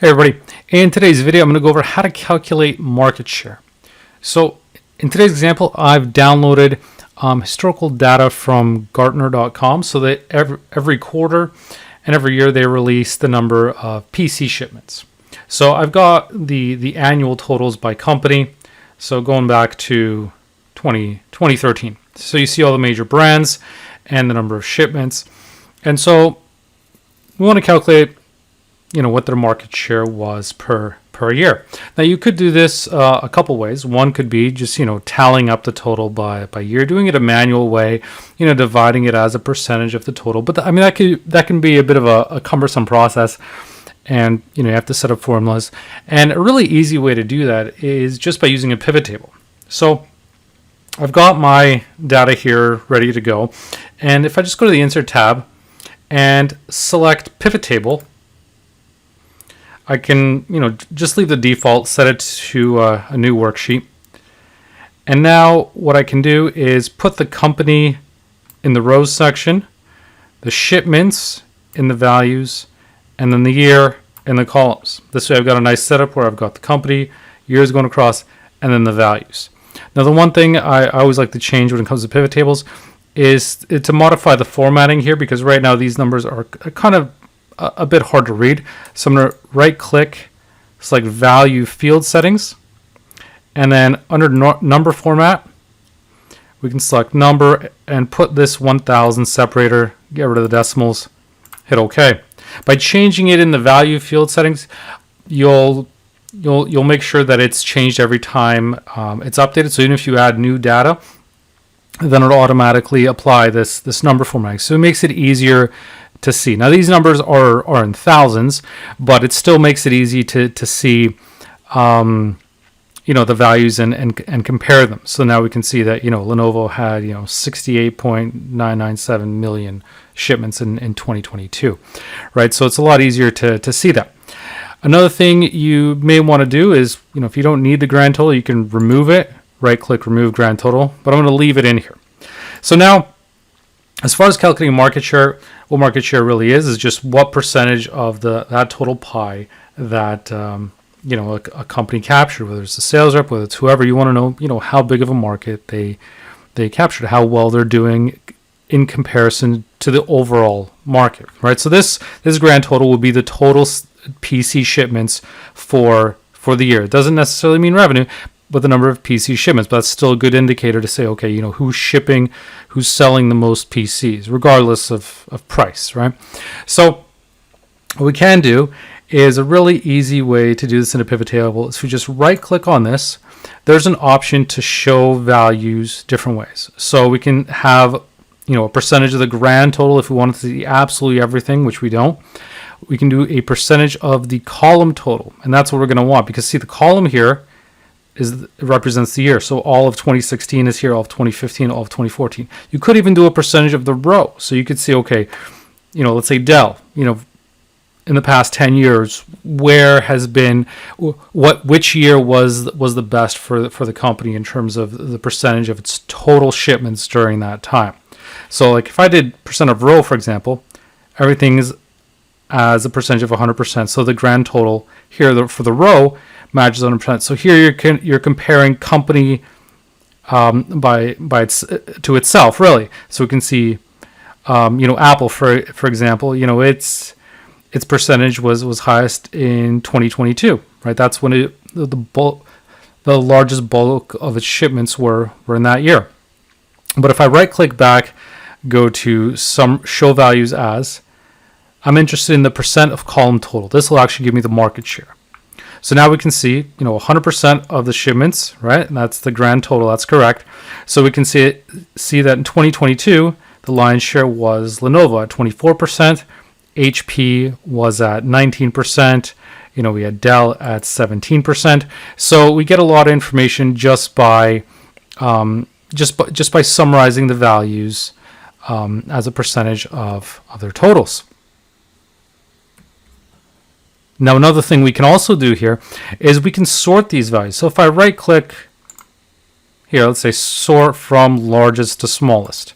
Hey everybody, in today's video I'm going to go over how to calculate market share. So in today's example I've downloaded historical data from Gartner.com so that every quarter and every year they release the number of PC shipments. So I've got the annual totals by company, so going back to 2013. So you see all the major brands and the number of shipments, and so we want to calculate what their market share was per year. Now you could do this a couple ways. One could be just tallying up the total by year, doing it a manual way, dividing it as a percentage of the total. But that can be a bit of a cumbersome process, and you have to set up formulas. And a really easy way to do that is just by using a pivot table. So I've got my data here ready to go, and if I just go to the Insert tab and select Pivot Table, I can, just leave the default, set it to a new worksheet. And now what I can do is put the company in the rows section, the shipments in the values, and then the year in the columns. This way I've got a nice setup where I've got the company, years going across, and then the values. Now the one thing I always like to change when it comes to pivot tables is to modify the formatting here, because right now these numbers are kind of a bit hard to read. So I'm going to right click, select value field settings, and then under number format we can select number and put this 1000 separator, get rid of the decimals, hit OK. By changing it in the value field settings, you'll make sure that it's changed every time it's updated. So even if you add new data, then it'll automatically apply this number formatting. So it makes it easier to see. Now these numbers are in thousands, but it still makes it easy to see the values and compare them. So now we can see that Lenovo had 68.997 million shipments in 2022, right? So it's a lot easier to see that. Another thing you may want to do is, if you don't need the grand total, you can remove it. Right click, remove grand total, but I'm going to leave it in here. So now, as far as calculating market share, what market share really is just what percentage of that total pie that a company captured, whether it's a sales rep, whether it's whoever. You want to know how big of a market they captured, how well they're doing in comparison to the overall market, right? So this grand total will be the total PC shipments for the year. It doesn't necessarily mean revenue, but the number of PC shipments. But that's still a good indicator to say, okay, who's shipping, who's selling the most PCs, regardless of price, right? So what we can do is a really easy way to do this in a pivot table is we just right click on this. There's an option to show values different ways. So we can have a percentage of the grand total if we wanted to see absolutely everything, which we don't. We can do a percentage of the column total, and that's what we're going to want, because see, the column here represents the year. So all of 2016 is here, all of 2015, all of 2014. You could even do a percentage of the row. So you could see, okay, let's say Dell, in the past 10 years, where has been, which year was the best for the company in terms of the percentage of its total shipments during that time. So like if I did percent of row, for example, everything is as a percentage of 100%. So the grand total here for the row matches 100%. So here you're comparing company to itself, really. So we can see, Apple for example, its percentage was highest in 2022, right? That's when the largest bulk of its shipments were in that year. But if I right click back, go to some show values as, I'm interested in the percent of column total. This will actually give me the market share. So now we can see, 100% of the shipments, right? And that's the grand total. That's correct. So we can see that in 2022, the lion's share was Lenovo at 24%. HP was at 19%. We had Dell at 17%. So we get a lot of information just by summarizing the values as a percentage of their totals. Now another thing we can also do here is we can sort these values. So if I right click here, let's say sort from largest to smallest.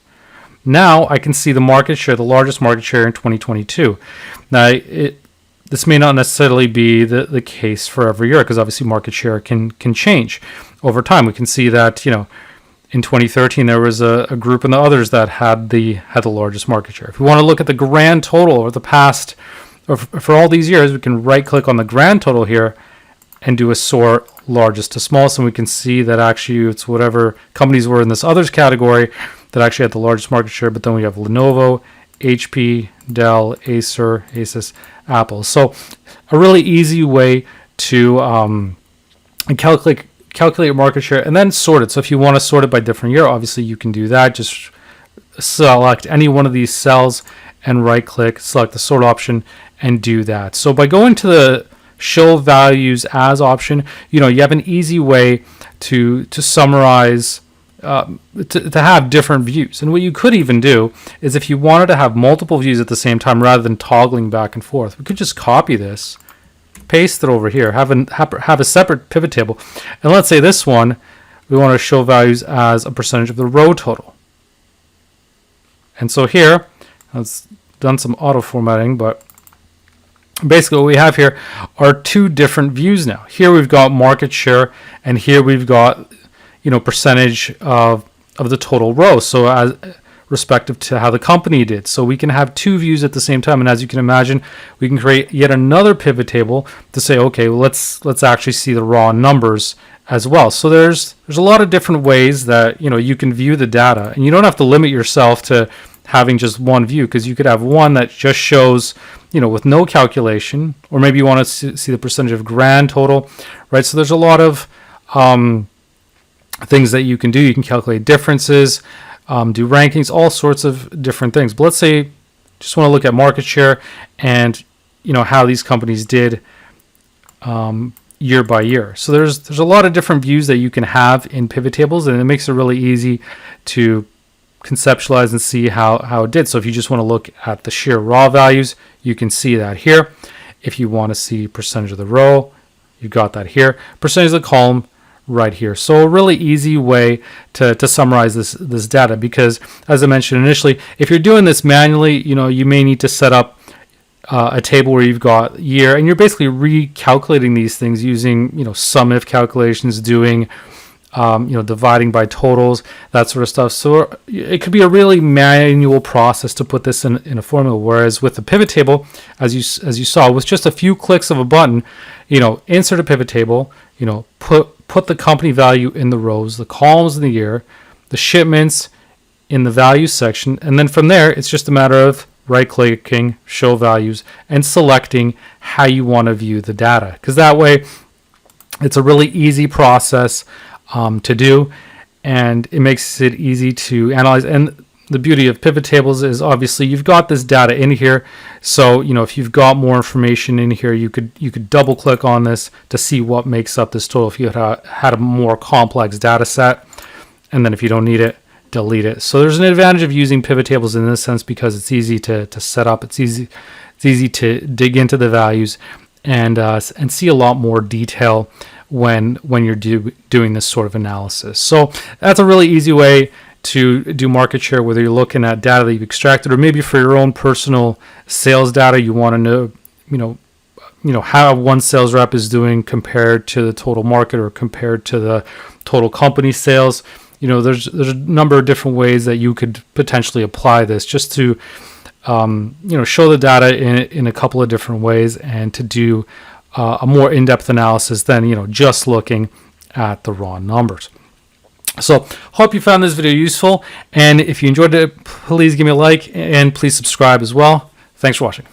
Now I can see the market share, the largest market share in 2022. Now this may not necessarily be the case for every year, because obviously market share can change over time. We can see that, in 2013 there was a group and the others that had the largest market share. If we want to look at the grand total over the past, or for all these years, we can right click on the grand total here and do a sort largest to smallest, and we can see that actually it's whatever companies were in this others category that actually had the largest market share. But then we have Lenovo, HP, Dell, Acer, Asus, Apple. So a really easy way to calculate market share and then sort it. So if you want to sort it by different year, obviously you can do that. Just select any one of these cells and right click, select the sort option, and do that. So by going to the show values as option, you have an easy way to summarize, to have different views. And what you could even do is, if you wanted to have multiple views at the same time rather than toggling back and forth, we could just copy this, paste it over here, have a separate pivot table, and let's say this one we want to show values as a percentage of the row total. And so here, I've done some auto formatting, but basically what we have here are two different views now. Here we've got market share, and here we've got percentage of the total row, so as respective to how the company did. So we can have two views at the same time, and as you can imagine, we can create yet another pivot table to say, okay, well, let's actually see the raw numbers as well. So there's a lot of different ways that you can view the data, and you don't have to limit yourself to having just one view, because you could have one that just shows with no calculation, or maybe you want to see the percentage of grand total, right? So there's a lot of things that you can do. You can calculate differences, do rankings, all sorts of different things. But let's say just want to look at market share and how these companies did year by year. So there's a lot of different views that you can have in pivot tables, and it makes it really easy to conceptualize and see how it did. So if you just want to look at the sheer raw values, you can see that here. If you want to see percentage of the row, you got that here. Percentage of the column right here. So a really easy way to summarize this data, because as I mentioned initially, if you're doing this manually, you may need to set up a table where you've got year, and you're basically recalculating these things using sum if calculations, doing dividing by totals, that sort of stuff. So it could be a really manual process to put this in a formula. Whereas with the pivot table, as you saw, with just a few clicks of a button, insert a pivot table, put the company value in the rows, the columns in the year, the shipments in the values section, and then from there it's just a matter of right-clicking, show values, and selecting how you want to view the data. Because that way, it's a really easy process to do, and it makes it easy to analyze. And the beauty of pivot tables is obviously you've got this data in here, so if you've got more information in here, you could double click on this to see what makes up this total if you had a more complex data set, and then if you don't need it, delete it. So there's an advantage of using pivot tables in this sense, because it's easy to set up, it's easy to dig into the values and see a lot more detail when you're doing this sort of analysis. So that's a really easy way to do market share, whether you're looking at data that you've extracted, or maybe for your own personal sales data, you want to know how one sales rep is doing compared to the total market or compared to the total company sales. There's a number of different ways that you could potentially apply this, just to show the data in a couple of different ways, and to do a more in-depth analysis than just looking at the raw numbers. So hope you found this video useful, and if you enjoyed it, please give me a like and please subscribe as well. Thanks for watching.